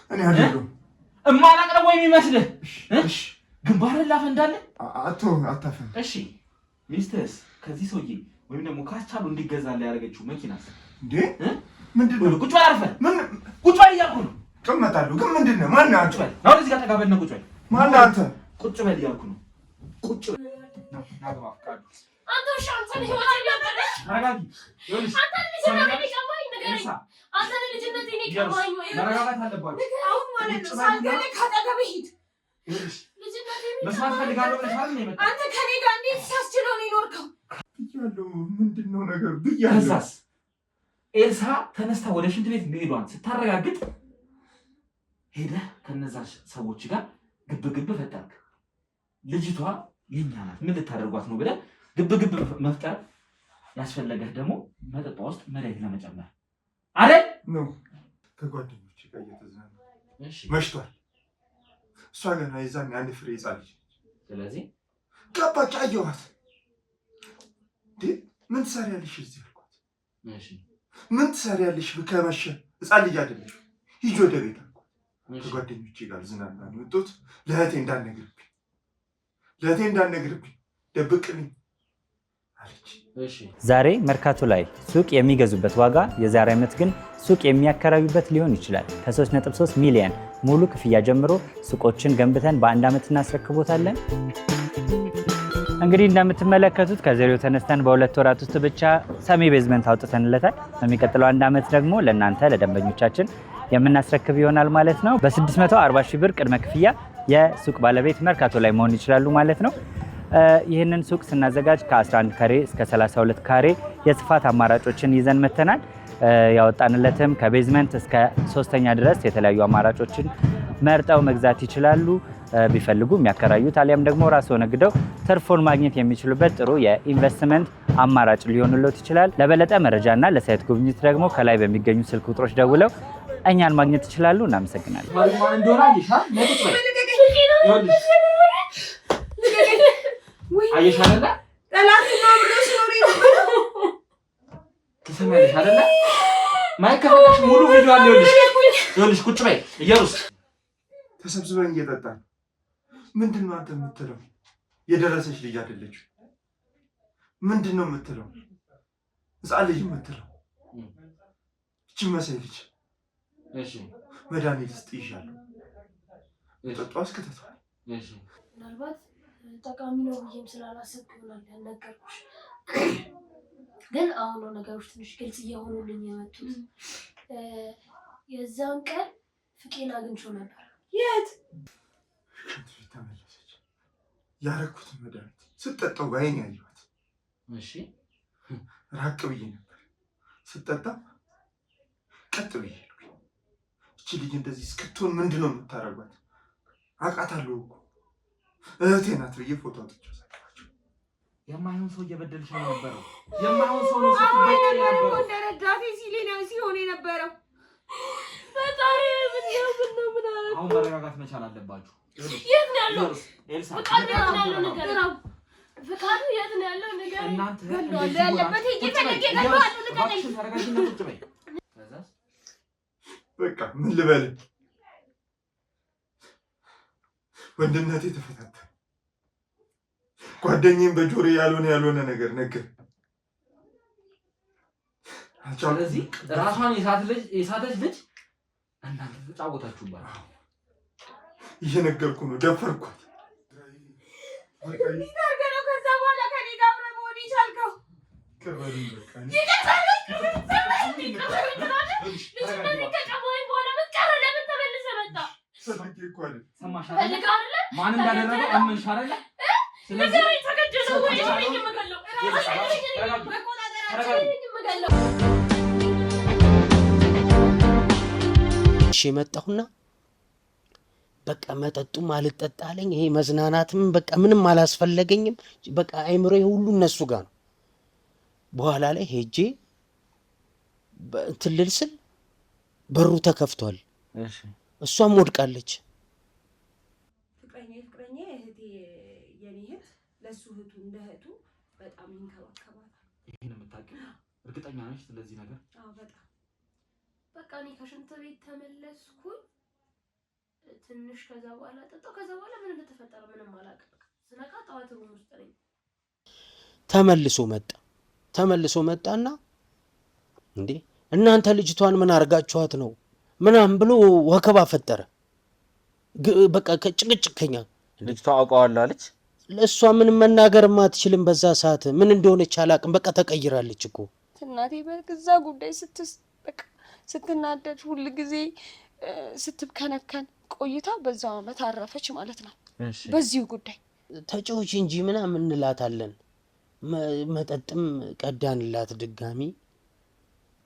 እኔ አይደለም እማላቅ ነው ወይ የሚመስልህ? እሺ ግንባርን ላፈንዳለ አታፈን። እሺ ሚስትስ ከዚህ ሰውዬ ወይም ደግሞ ካስቻሉ እንዲገዛልህ ያደረገችው መኪናስ እንዴ? ምንድነው? ቁጭ በል አርፈህ ቁጭ በል እያልኩ ነው። እቀመጣለሁ ግን ምንድነው? ማን አንተ? አሁን እዚህ ጋር ተጋበል ነው። ቁጭ በል። ማን አንተ? ቁጭ በል እያልኩ ነው። ቁጭ በል ናግባ ፍቃዱ አንተ ሻንሰን ህይወት ያለበት አረጋጊ ይኸውልሽ አንተ ልጅነቴን ይቀማኝ ንገረኝ። አንተ ልጅነቴን ይቀማኝ ወይ መረጋጋት አለባችሁ። አሁን ማለት ነው ሳልገለ ካጠገብ ሂድ። ይኸውልሽ መስማት ፈልጋለሁ ብለሽ አይደል ነው የመጣው? አንተ ከኔ ጋር እንዴት ሳስችለው ነው የኖርከው? ብያለሁ። ምንድነው ነገሩ? ብያለሁ። ከዛስ ኤልሳ ተነስታ ወደ ሽንት ቤት መሄዷን ስታረጋግጥ ሄደህ ከነዛ ሰዎች ጋር ግብ ፈጠርክ። ልጅቷ የኛ ናት ምን ልታደርጓት ነው ብለህ ግብ መፍጠር ያስፈለገህ ደግሞ መጠጧ ውስጥ መድኃኒት ለመጨመር አይደል ነው። ከጓደኞቼ ጋር እየተዝናኑ መሽቷል። እሷ ገና የዛን አንድ ፍሬ ይጻለች። ስለዚህ ገባች። አየኋት። ምን ትሰሪያለሽ እዚህ አልኳት። እሺ ምን ትሰሪያለሽ? ከመሸ ህፃን ልጅ አይደለሽ፣ ሂጂ ወደ ቤት አልኳት። ከጓደኞቼ ጋር ዝናና ነው የወጡት። ለእህቴ እንዳትነግርብኝ ደብቅልኝ አለች። ዛሬ መርካቶ ላይ ሱቅ የሚገዙበት ዋጋ የዛሬ ዓመት ግን ሱቅ የሚያከራዩበት ሊሆን ይችላል። ከ3.3 ሚሊዮን ሙሉ ክፍያ ጀምሮ ሱቆችን ገንብተን በአንድ ዓመት እናስረክቦታለን። እንግዲህ እንደምትመለከቱት ከዜሮ ተነስተን በሁለት ወራት ውስጥ ብቻ ሰሚ ቤዝመንት አውጥተንለታል። በሚቀጥለው አንድ ዓመት ደግሞ ለእናንተ ለደንበኞቻችን የምናስረክብ ይሆናል ማለት ነው። በ640 ሺህ ብር ቅድመ ክፍያ የሱቅ ባለቤት መርካቶ ላይ መሆን ይችላሉ ማለት ነው። ይህንን ሱቅ ስናዘጋጅ ከ11 ካሬ እስከ 32 ካሬ የስፋት አማራጮችን ይዘን መተናል። ያወጣንለትም ከቤዝመንት እስከ 3ኛ ድረስ የተለያዩ አማራጮችን መርጠው መግዛት ይችላሉ። ቢፈልጉ የሚያከራዩት አሊያም ደግሞ ራስዎ ነግደው ትርፉን ማግኘት የሚችሉበት ጥሩ የኢንቨስትመንት አማራጭ ሊሆንልዎት ይችላል። ለበለጠ መረጃና ለሳይት ጉብኝት ደግሞ ከላይ በሚገኙ ስልክ ቁጥሮች ደውለው እኛን ማግኘት ይችላሉ። እናመሰግናለን። አይሻለና ጠላትና ብሎሽ ኖሪ ተሰማሽ አይደለ? ማይከፈለሽ ሙሉ ቪዲዮ አለ። ይኸውልሽ ቁጭ በይ እየሩስ ተሰብስበን እየጠጣን ምንድነው አንተ የምትለው? የደረሰች ልጅ አይደለች። ምንድነው የምትለው? ህፃን ልጅ የምትለው እቺ መሳይ ልጅ። እሺ መድኃኒት ውስጥ ይሻላል የጠጧ አስከተቷል። እሺ ምናልባት ጠቃሚ ነው ብዬም ስላላሰብኩ ይሆናል ያልነገርኩሽ። ግን አሁን ነው ነገሮች ትንሽ ግልጽ እየሆኑልኝ የመጡት። የዛን ቀን ፍቄን አግኝቼው ነበር። የት? ተመለሰች። ያረኩትን መድኃኒት ስጠጣው ባይኔ ያየኋት። እሺ ራቅ ብዬ ነበር ስጠጣ፣ ቀጥ ብዬ ሄድኩኝ። እቺ ልጅ እንደዚህ እስክትሆን ምንድነው የምታረጓት? አውቃታለሁ እኮ እህቴ ናት ብዬ ፎቶ አውጥቼው ሰጣቸው። የማይሆን ሰው እየበደልሽ ነው የነበረው። የማይሆን ሰው ነው ስትበቂ የነበረው። እንደረዳቴ ሲሆን የነበረው ፈጣሪ ምን አለ? አሁን መረጋጋት መቻል አለባችሁ። የት ነው ያለው? ኤልሳ ፍቃዱ የት ነው ያለው? ነገር ነው። ፍቃዱ የት ነው ያለው? ነገር እናንተ ያለበት እየተነገ ገባሉ። ልቀቀኝ። ተረጋጊና ቁጭ በይ። ከዛስ በቃ ምን ልበል? ወንድነቴ ተፈታተ። ጓደኛዬም በጆሮ ያልሆነ ነገር ነገር ስለዚህ ራሷን የሳተች ልጅ እናንተ ተጫወታችሁባት። እየነገርኩ ነው። ደፈርኳት። ይታገለው። ከዛ በኋላ ከኔ ጋር አብረህ መሆን ይቻልከው። ከበሪ በቃ ማን እንዳደረገው አመንሽ አይደለ? ስለዚህ እሺ መጣሁና በቃ መጠጡም አልጠጣ አለኝ። ይሄ መዝናናትም በቃ ምንም አላስፈለገኝም። በቃ አይምሮዬ ሁሉ እነሱ ጋር ነው። በኋላ ላይ ሄጄ እንትን ልል ስል በሩ ተከፍቷል። እሷም ወድቃለች። ፍቅረኛ እህቴ የኔ እህት ለሱ እህቱ እንደ እህቱ በጣም ይንከባከባታል። ይሄን የምታውቂው እርግጠኛ ነሽ ስለዚህ ነገር? አዎ በጣም በቃ እኔ ከሽንት ቤት ተመለስኩኝ። ትንሽ ከዛ በኋላ ጠጣው። ከዛ በኋላ ምን እንደተፈጠረ ምንም አላውቅም። ስነቃ ጠዋት ሩም ውስጥ ነኝ። ተመልሶ መጣና እንዴ እናንተ ልጅቷን ምን አርጋችኋት ነው ምናምን ብሎ ወከባ ፈጠረ። በቃ ከጭቅጭቅኛ ልጅቷ አውቀዋለሁ አለች። ለእሷ ምንም መናገርም አትችልም። በዛ ሰዓት ምን እንደሆነች አላውቅም። በቃ ተቀይራለች እኮ እናቴ በዛ ጉዳይ ስትናደድ ሁል ጊዜ ስትብከነከን ቆይታ በዛው ዓመት አረፈች ማለት ነው። በዚሁ ጉዳይ ተጫዎች እንጂ ምናምን እንላታለን። መጠጥም ቀዳንላት ድጋሚ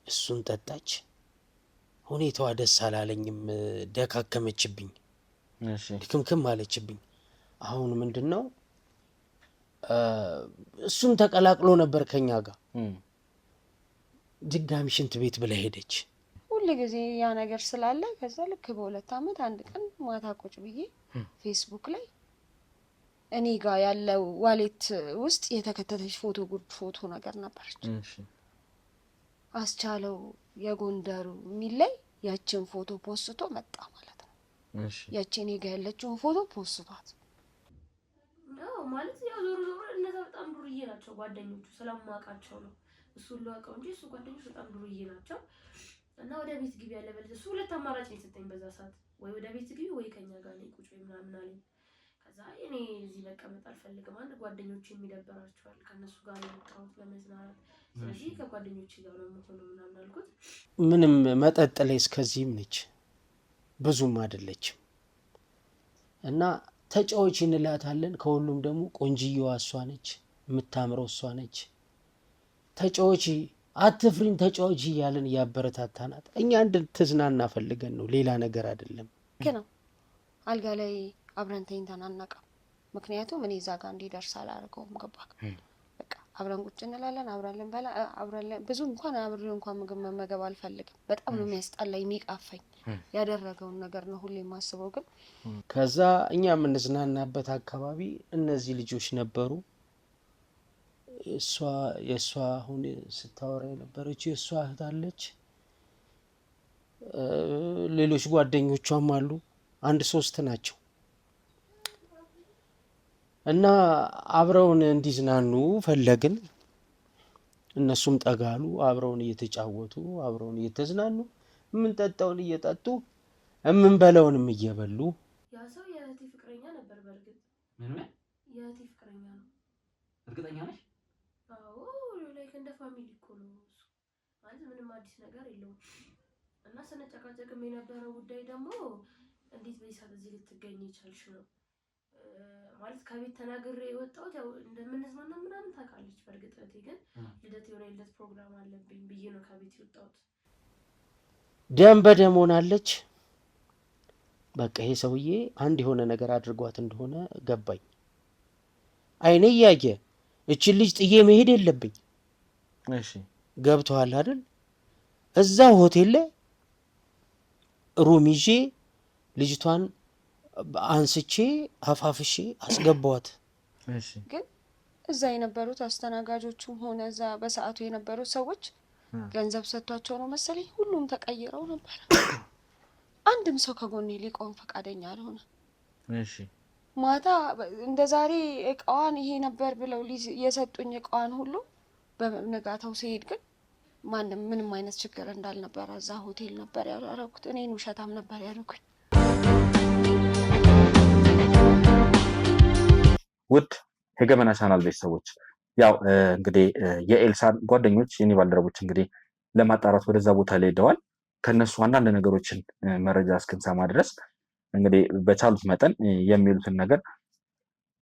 እሱን ጠጣች። ሁኔታዋ ደስ አላለኝም። ደካከመችብኝ፣ ድክምክም አለችብኝ። አሁን ምንድነው እሱም ተቀላቅሎ ነበር ከኛ ጋር። ድጋሚ ሽንት ቤት ብላ ሄደች። ሁሉ ጊዜ ያ ነገር ስላለ ከዛ ልክ በ2 ዓመት አንድ ቀን ማታ ቁጭ ብዬ ፌስቡክ ላይ እኔ ጋር ያለው ዋሌት ውስጥ የተከተተች ፎቶ ነገር ነበረች። አስቻለው የጎንደሩ የሚለይ ያችን ፎቶ ፖስቶ መጣ ማለት ነው። ያችን እኔ ጋር ያለችውን ፎቶ ፖስቷት ነው ማለት ያው ዞሮ እነዛ በጣም ዱርዬ ናቸው ጓደኞቹ። ስለማውቃቸው ነው እሱ ለዋቀው እንጂ እሱ ጓደኞቹ በጣም ዱርዬ ናቸው። እና ወደ ቤት ግቢ ያለ በለዚህ እሱ 2 አማራጭ ነው የሰጠኝ በዛ ሰዓት። ወይ ወደ ቤት ግቢ ወይ ከኛ ጋር ነው ቁጭ ወይ ምናምን አለኝ። ከዛ እኔ እዚህ መቀመጥ አልፈልግም። አንድ ጓደኞቼ የሚደበራቸዋል ከነሱ ጋር ነው የመጣሁት ለመዝናናት። ስለዚህ ከጓደኞቼ ጋር ነው የምሆነው ምናምን አልኩት። ምንም መጠጥ ላይ እስከዚህም ነች፣ ብዙም አይደለችም። እና ተጫዎች እንላታለን። ከሁሉም ደግሞ ቆንጅየዋ እሷ ነች፣ የምታምረው እሷ ነች። ተጫዎች አትፍሪን ተጫዎች እያለን እያበረታታናት እኛ እንድትዝናና ፈልገን ነው፣ ሌላ ነገር አይደለም። ግን አልጋ ላይ አብረን ተኝተን አናውቅም። ምክንያቱም እኔ እዛ ጋር እንዲደርስ አላደርገውም። ገባክ? በቃ አብረን ቁጭ እንላለን፣ አብረን ልንበላ፣ አብረን ብዙ እንኳን አብሬው እንኳን ምግብ መመገብ አልፈልግም። በጣም ነው የሚያስጠላኝ፣ የሚቃፈኝ። ያደረገውን ነገር ነው ሁሌ የማስበው። ግን ከዛ እኛ የምንዝናናበት አካባቢ እነዚህ ልጆች ነበሩ። የእሷ አሁን ስታወራ የነበረችው የእሷ እህት አለች፣ ሌሎች ጓደኞቿም አሉ። 1-3 ናቸው። እና አብረውን እንዲዝናኑ ፈለግን። እነሱም ጠጋሉ። አብረውን እየተጫወቱ አብረውን እየተዝናኑ የምንጠጣውን እየጠጡ የምንበላውንም እየበሉ። ያ ሰው የእህቴ ፍቅረኛ ነበር። በእርግጥ ምን የእህቴ ፍቅረኛ ነው። እርግጠኛ ነሽ? አዎ ላይክ እንደ ፋሚሊ እኮ ነው እሱ። ማለት ምንም አዲስ ነገር የለውም። እና ስንጨቃጨቅም የነበረው ጉዳይ ደግሞ እንዴት በዚህ ሰዓት እዚህ ልትገኝ ይቻልሽ ነው። ማለት ከቤት ተናግሬ የወጣሁት ያው እንደምንዝናና ምናምን ታውቃለች። በእርግጥ እህቴ ግን ልደት የሆነ የልደት ፕሮግራም አለብኝ ብዬ ነው ከቤት የወጣሁት። ደም በደም ሆናለች። በቃ ይሄ ሰውዬ አንድ የሆነ ነገር አድርጓት እንደሆነ ገባኝ። አይኔ እያየ እችን ልጅ ጥዬ መሄድ የለብኝ። እሺ ገብቶሃል አይደል? እዛ ሆቴል ላይ ሩም ይዤ ልጅቷን አንስቼ አፋፍሼ አስገባዋት። እሺ ግን እዛ የነበሩት አስተናጋጆቹም ሆነ እዛ በሰዓቱ የነበሩት ሰዎች ገንዘብ ሰጥቷቸው ነው መሰለኝ ሁሉም ተቀይረው ነበር። አንድም ሰው ከጎኔ ሊቆም ፈቃደኛ አልሆነ። እሺ ማታ እንደ ዛሬ እቃዋን ይሄ ነበር ብለው የሰጡኝ እቃዋን ሁሉ በነጋታው ሲሄድ ግን ማንም ምንም አይነት ችግር እንዳልነበረ እዛ ሆቴል ነበር ያደረኩት። እኔን ውሸታም ነበር ያደረኩኝ። ውድ የገመና ቻናል ቤተሰቦች ያው እንግዲህ የኤልሳን ጓደኞች የኔ ባልደረቦች እንግዲህ ለማጣራት ወደዛ ቦታ ላይ ሄደዋል። ከነሱ አንዳንድ ነገሮችን መረጃ እስክንሰማ ድረስ እንግዲህ በቻሉት መጠን የሚሉትን ነገር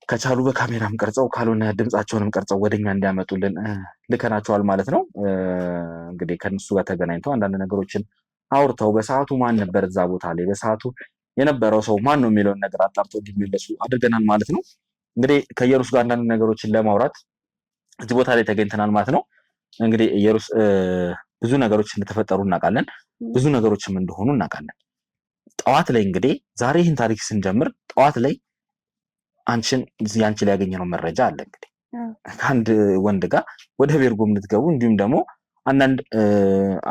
ከቻሉ በካሜራም ቀርጸው ካልሆነ ድምጻቸውንም ቀርጸው ወደኛ እንዲያመጡልን ልከናቸዋል ማለት ነው። እንግዲህ ከነሱ ጋር ተገናኝተው አንዳንድ ነገሮችን አውርተው በሰዓቱ ማን ነበር እዛ ቦታ ላይ በሰዓቱ የነበረው ሰው ማን ነው የሚለውን ነገር አጣርተው እንዲመለሱ አድርገናል ማለት ነው። እንግዲህ ከኢየሩስ ጋር አንዳንድ ነገሮችን ለማውራት እዚህ ቦታ ላይ ተገኝተናል ማለት ነው። እንግዲህ ኢየሩስ ብዙ ነገሮች እንደተፈጠሩ እናውቃለን፣ ብዙ ነገሮችም እንደሆኑ እናውቃለን። ጠዋት ላይ እንግዲህ ዛሬ ይህን ታሪክ ስንጀምር ጠዋት ላይ አንቺ ላይ ያገኘነው መረጃ አለ። እንግዲህ ከአንድ ወንድ ጋር ወደ ቤርጎ የምትገቡ እንዲሁም ደግሞ አንዳንድ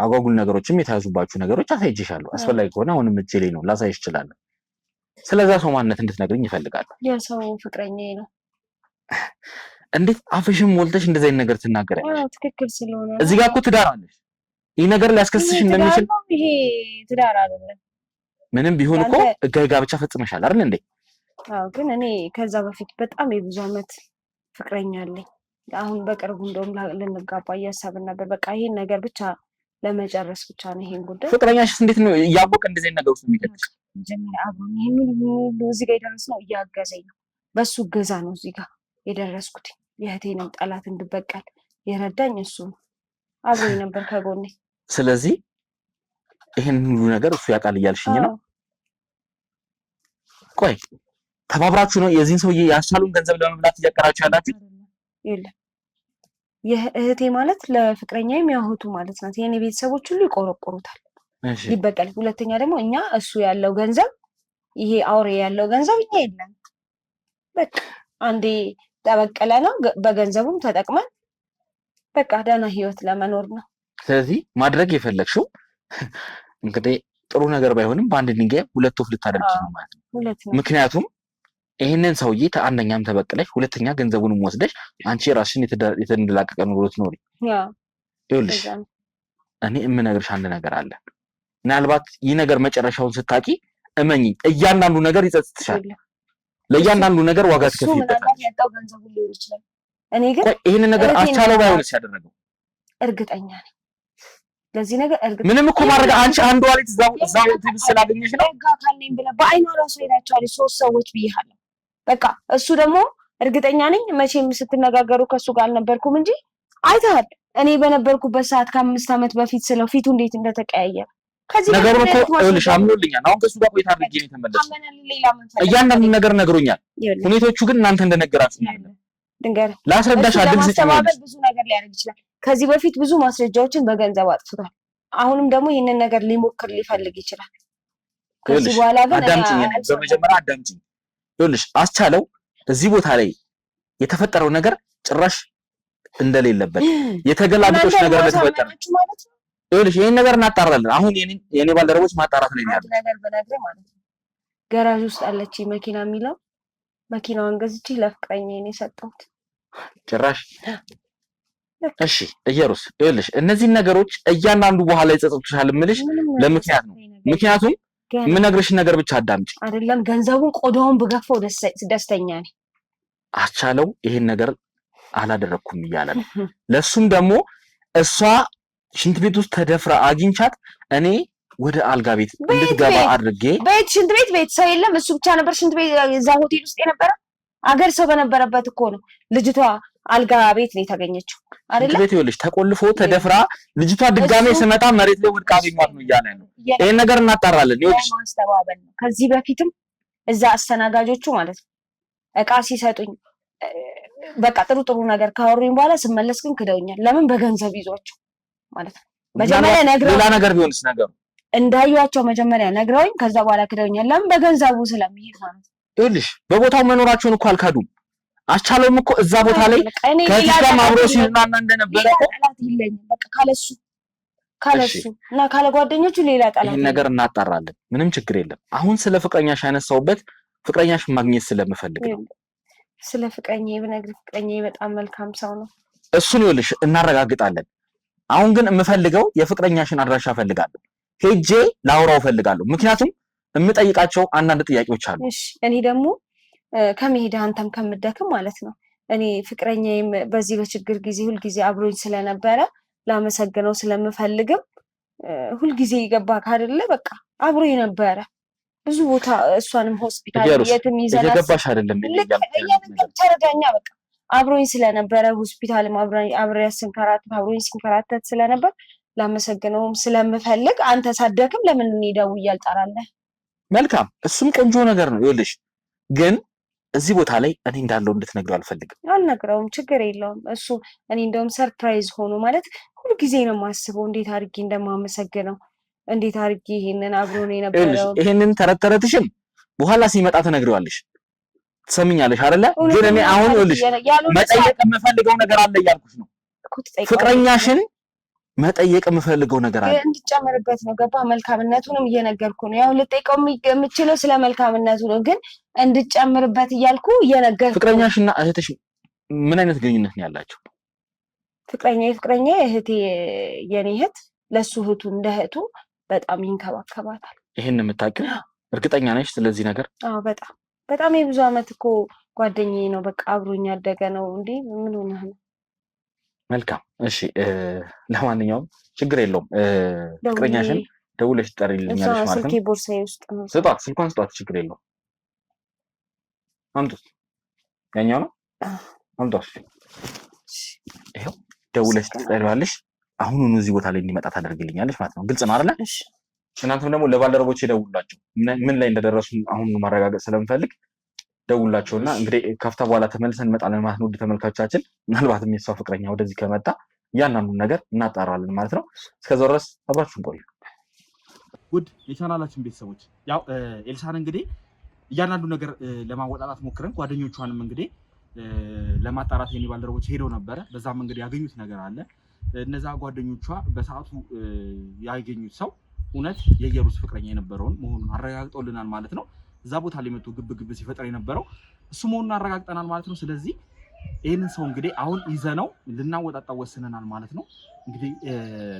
አጓጉል ነገሮችም የተያዙባችሁ ነገሮች አሳይቼሻለሁ። አስፈላጊ ከሆነ አሁንም እጄ ላይ ነው ላሳይሽ እችላለሁ። ስለዛ ሰው ማንነት እንድትነግሪኝ ይፈልጋሉ። የሰው ፍቅረኛዬ ነው። እንዴት አፍሽን ሞልተሽ እንደዚህ አይነት ነገር ትናገሪያለሽ? ትክክል ስለሆነ እዚህ ጋር እኮ ትዳር አለሽ። ይህ ነገር ሊያስከስስሽ እንደሚችል ይሄ ትዳር አይደለም። ምንም ቢሆን እኮ ህጋዊ ጋብቻ ፈጽመሻል አይደል እንዴ? አዎ፣ ግን እኔ ከዛ በፊት በጣም የብዙ ዓመት ፍቅረኛ አለኝ። አሁን በቅርቡ እንደውም ልንጋባ እያሰብን ነበር። በቃ ይሄን ነገር ብቻ ለመጨረስ ብቻ ነው ይሄን ጉዳይ። ፍቅረኛሽስ እንዴት ነው እያወቀ እንደዚህ ነገር ውስጥ የሚገጥምሽ? መጀመሪያ አብሮኝ ይሄን ሁሉ እዚህ ጋር የደረስነው እያገዘኝ ነው። በሱ እገዛ ነው እዚህ ጋር የደረስኩት። የእህቴንም ጠላት እንድበቀል የረዳኝ እሱ ነው። አብሮኝ ነበር ከጎኔ። ስለዚህ ይሄን ሁሉ ነገር እሱ ያውቃል እያልሽኝ ነው? ቆይ ተባብራችሁ ነው የዚህን ሰውዬ ያሳሉን ገንዘብ ለመብላት እያቀራችሁ ያላችሁ? የለም የእህቴ ማለት ለፍቅረኛዬም ያሁቱ ማለት ናት። የኔ ቤተሰቦች ሁሉ ይቆረቆሩታል፣ ይበቀል። ሁለተኛ ደግሞ እኛ እሱ ያለው ገንዘብ ይሄ አውሬ ያለው ገንዘብ እኛ የለም። በቃ አንዴ ተበቀለ ነው። በገንዘቡም ተጠቅመን በቃ ደህና ህይወት ለመኖር ነው። ስለዚህ ማድረግ የፈለግሽው እንግዲህ ጥሩ ነገር ባይሆንም በአንድ ድንጋይ ሁለት ወፍ ልታደርጊ ነው ማለት ነው። ምክንያቱም ይሄንን ሰውዬ አንደኛም ተበቅለሽ ሁለተኛ ገንዘቡንም ወስደሽ አንቺ ራስሽን የተንደላቀቀ ኑሮ ትኖሪ። ይኸውልሽ እኔ የምነግርሽ አንድ ነገር አለ። ምናልባት ይህ ነገር መጨረሻውን ስታቂ እመኚ እያንዳንዱ ነገር ይጸጽትሻል። ለእያንዳንዱ ነገር ዋጋ ትከፍይበታለሽ። እኔ ግን ይሄንን ነገር አቻለው ባይሆንስ ያደረገው እርግጠኛ ነኝ። ለዚህ ነገር ምንም እኮ ማድረግ አንቺ አንዷ ላይ እዛው ትብስ ስላገኘሽ ነው። አካል ነኝ ብለህ በአይኗ ራሱ ሄዳቸዋለች 3 ሰዎች ብዬሃለሁ። በቃ እሱ ደግሞ እርግጠኛ ነኝ መቼም ስትነጋገሩ ከሱ ጋር አልነበርኩም እንጂ አይተሃል። እኔ በነበርኩበት ሰዓት ከ5 ዓመት በፊት ስለው ፊቱ እንዴት እንደተቀያየረ ከዚህ ነገር እኮ ይኸውልሽ አምኖልኛል። አሁን ከሱ ጋር ቆይታ አድርጌ ነው የተመለስኩት። እያንዳንዱ ነገር ነግሮኛል። ሁኔታዎቹ ግን እናንተ እንደነገራችሁ ነው። ድንገር ላስረዳሽ አድርግ ሲጨማበል ብዙ ነገር ሊያደርግ ይችላል። ከዚህ በፊት ብዙ ማስረጃዎችን በገንዘብ አጥፍቷል። አሁንም ደግሞ ይህንን ነገር ሊሞክር ሊፈልግ ይችላል። ከዚህ በኋላ ግን አዳምጪኝ፣ በመጀመሪያ አዳምጪኝ። ይኸውልሽ አስቻለው እዚህ ቦታ ላይ የተፈጠረው ነገር ጭራሽ እንደሌለበት የተገላቢጦሽ ነገር ለተፈጠረ ይኸውልሽ ይሄን ነገር እናጣራለን። አሁን የኔ ባልደረቦች ማጣራት ላይ ያሉት ነገር በነገር ማለት ነው። ገራዥ ውስጥ አለች መኪና የሚለው መኪናዋን ገዝቼ ለፍቅረኛዬ ነው የሰጠሁት። ጭራሽ እሺ እየሩስ ይኸውልሽ እነዚህ ነገሮች እያንዳንዱ በኋላ ይጸጽቱሻል የምልሽ ለምክንያት ነው። ምክንያቱም የምነግርሽ ነገር ብቻ አዳምጪ። አይደለም ገንዘቡን ቆዳውን ብገፋው ደስተኛ ነኝ። አስቻለው ይሄን ነገር አላደረኩም እያለ ነው። ለሱም ደግሞ እሷ ሽንት ቤት ውስጥ ተደፍራ አግኝቻት እኔ ወደ አልጋ ቤት እንድትገባ አድርጌ ቤት ሽንት ቤት ሰው የለም። እሱ ብቻ ነበር ሽንት ቤት እዛ ሆቴል ውስጥ የነበረ። አገር ሰው በነበረበት እኮ ነው ልጅቷ አልጋ ቤት ነው የተገኘችው አይደለ? ሽንት ቤት ይኸውልሽ ተቆልፎ ተደፍራ ልጅቷ ድጋሜ ስመጣ መሬት ላይ ወድቃ አገኘኋት ነው እያለ ነው። ይሄን ነገር እናጣራለን። ይኸውልሽ ማስተባበል ነው። ከዚህ በፊትም እዛ አስተናጋጆቹ ማለት ነው እቃ ሲሰጡኝ በቃ ጥሩ ነገር ካወሩኝ በኋላ ስመለስ ግን ክደውኛል። ለምን? በገንዘብ ይዟቸው ማለት ነው። መጀመሪያ ነግረው ሌላ ነገር ቢሆንስ ነገሩ እንዳዩዋቸው መጀመሪያ ነግረውኝ ከዛ በኋላ ክደውኛል። ለምን? በገንዘቡ ስለሚሄድ ማለት ነው። ይኸውልሽ በቦታው መኖራቸውን እኮ አልካዱም። አስቻለውም እኮ እዛ ቦታ ላይ ከዚህ ጋር አብሮ ሲዝናና እንደነበረ እኮ ጠላት የለኝም። በቃ ካለሱ እና ካለ ጓደኞቹ ሌላ ጠላት ይሄን ነገር እናጣራለን። ምንም ችግር የለም። አሁን ስለ ፍቅረኛሽ ያነሳውበት ፍቅረኛሽ ማግኘት ስለምፈልግ ነው። ስለ ፍቅረኛዬ ብነግርህ ፍቅረኛዬ በጣም መልካም ሰው ነው። እሱን ይኸውልሽ እናረጋግጣለን። አሁን ግን የምፈልገው የፍቅረኛሽን አድራሻ እፈልጋለሁ። ሄጄ ላውራው እፈልጋለሁ። ምክንያቱም የምጠይቃቸው አንዳንድ ጥያቄዎች አሉ። እሺ እኔ ደግሞ ከመሄድ አንተም ከምደክም ማለት ነው እኔ ፍቅረኛዬም በዚህ በችግር ጊዜ ሁልጊዜ አብሮኝ ስለነበረ ላመሰግነው ስለምፈልግም ሁልጊዜ ይገባ ካደለ በቃ አብሮኝ ነበረ ብዙ ቦታ እሷንም ሆስፒታል የትም ይዘናል። እየገባሽ አይደለም ተረዳኛ። በቃ አብሮኝ ስለነበረ ሆስፒታልም አብሮኝ ሲንከራተት ስለነበር ላመሰግነውም ስለምፈልግ አንተ ሳደክም ለምን እኔ ደውዬ አልጠራለህ? መልካም፣ እሱም ቆንጆ ነገር ነው። ይኸውልሽ ግን እዚህ ቦታ ላይ እኔ እንዳለው እንድትነግረው አልፈልግም። አልነግረውም፣ ችግር የለውም። እሱ እኔ እንደውም ሰርፕራይዝ ሆኖ ማለት ሁልጊዜ ነው የማስበው እንዴት አድርጌ እንደማመሰግነው እንዴት አድርጌ ይሄንን አብሮን የነበረው ይሄንን ተረተረትሽም በኋላ ሲመጣ ትነግሪዋለሽ። ትሰሚኛለሽ አይደለ? ግን እኔ አሁን ይኸውልሽ መጠየቅ የምፈልገው ነገር አለ እያልኩሽ ነው። ፍቅረኛሽን መጠየቅ የምፈልገው ነገር አለ። እንድጨምርበት ነው ገባ? መልካምነቱንም እየነገርኩ ነው። ያው ልጠይቀው የምችለው ስለ መልካምነቱ ነው፣ ግን እንድጨምርበት እያልኩ እየነገርኩ። ፍቅረኛሽና እህትሽ ምን አይነት ግንኙነት ነው ያላቸው? ፍቅረኛ እህቴ፣ የኔ እህት ለሱ እህቱ እንደ እህቱ በጣም ይንከባከባታል። ይሄን የምታውቂው እርግጠኛ ነሽ ስለዚህ ነገር? አዎ በጣም የብዙ አመት እኮ ጓደኛዬ ነው። በቃ አብሮኝ ያደገ ነው። እንዴ ምን ሆነህ ነው? መልካም እሺ። ለማንኛውም ችግር የለውም። ፍቅረኛሽን ደውለሽ ትጠሪልኛለሽ ማለት ነው። ስልኬ ቦርሳዬ ውስጥ ነው። ስጧት፣ ስልኳን ስጧት። ችግር የለውም። አምጡት። ያኛው ነው። አምጧት። ይሄው ደውለሽ ትጠሪዋለሽ። አሁኑኑ እዚህ ቦታ ላይ እንዲመጣ ታደርግልኛለሽ ማለት ነው። ግልጽ ነው አይደለ? እሺ። እናንተም ደግሞ ለባልደረቦቼ ደውሉላቸው። ምን ላይ እንደደረሱ አሁን ማረጋገጥ ስለምፈልግ ደውሉላቸውና እንግዲህ ከፍታ በኋላ ተመልሰን እንመጣለን ማለት ነው። ውድ ተመልካቾቻችን፣ ምናልባትም የሷ ፍቅረኛ ወደዚህ ከመጣ እያንዳንዱን ነገር እናጣራለን ማለት ነው። እስከዛው ድረስ አብራችሁን ቆዩ። ውድ የቻናላችን ቤተሰቦች፣ ያው ኤልሳን እንግዲህ እያንዳንዱ ነገር ለማወጣጣት ሞክረን ጓደኞቿንም እንግዲህ ለማጣራት የኔ ባልደረቦች ሄደው ነበረ። በዛም እንግዲህ ያገኙት ነገር አለ። እነዛ ጓደኞቿ በሰዓቱ ያገኙት ሰው እውነት የኢየሩስ ፍቅረኛ የነበረውን መሆኑን አረጋግጠውልናል ማለት ነው። እዛ ቦታ ላይ መጥቶ ግብ ሲፈጠር የነበረው እሱ መሆኑን አረጋግጠናል ማለት ነው። ስለዚህ ይህንን ሰው እንግዲህ አሁን ይዘነው ልናወጣጣው ወስነናል ማለት ነው። እንግዲህ